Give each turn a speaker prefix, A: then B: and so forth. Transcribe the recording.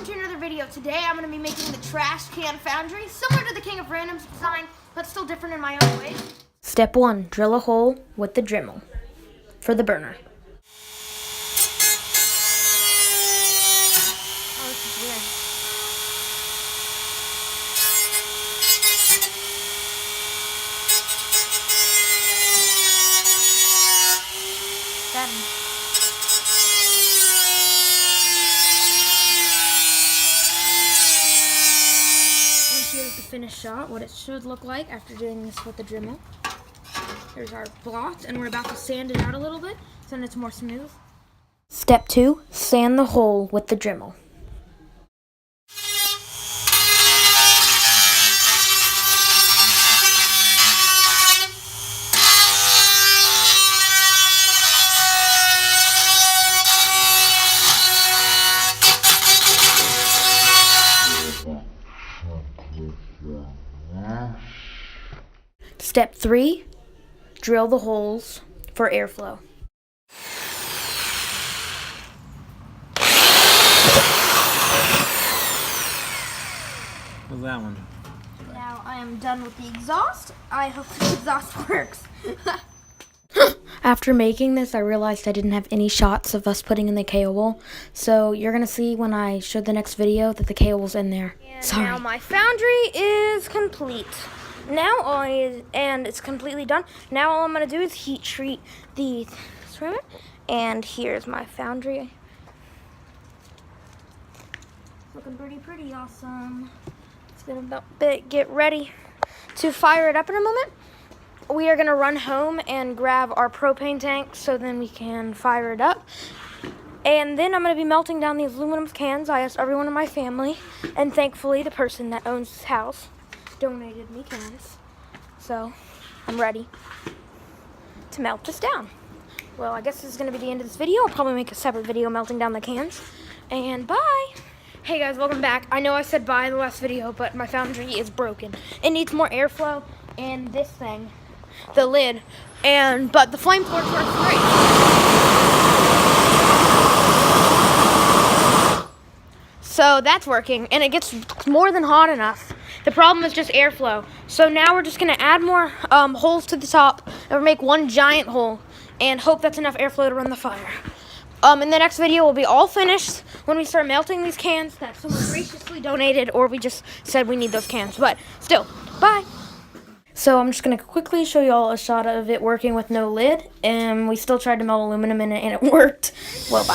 A: to another video. Today I'm going to be making the trash can foundry, similar to the King of Random's design, but still different in my own way.
B: Step 1. Drill a hole with the Dremel for the burner.
A: Oh, this is weird.
B: Here's the finished shot, what it should look like after doing this with the Dremel. Here's our block, and we're about to sand it out a little bit so then it's more smooth. Step 2, sand the hole with the Dremel. Step 3, drill the holes for airflow.
C: What's that one?
A: Now I am done with the exhaust. I hope the exhaust works.
B: After making this, I realized I didn't have any shots of us putting in the cable. So you're going to see when I show the next video that the cable's in there.
A: And
B: Sorry.
A: now my foundry is complete. And it's completely done. Now all I'm going to do is heat treat the ceramic. And here's my foundry. Looking pretty awesome. It's going to get ready to fire it up in a moment. We are going to run home and grab our propane tank so then we can fire it up. And then I'm going to be melting down these aluminum cans. I asked everyone in my family, and thankfully the person that owns this house donated me cans. So I'm ready to melt this down. Well, I guess this is going to be the end of this video. I'll probably make a separate video melting down the cans. And bye! Hey guys, welcome back. I know I said bye in the last video, but my foundry is broken. It needs more airflow and this thing, the lid, but the flame torch works great. So that's working, and it gets more than hot enough. The problem is just airflow. So now we're just gonna add more holes to the top, and make one giant hole, and hope that's enough airflow to run the fire. In the next video, we'll be all finished when we start melting these cans that someone graciously donated, or we just said we need those cans. But still, bye.
B: So I'm just going to quickly show you all a shot of it working with no lid. And we still tried to melt aluminum in it, and it worked. Well, bye.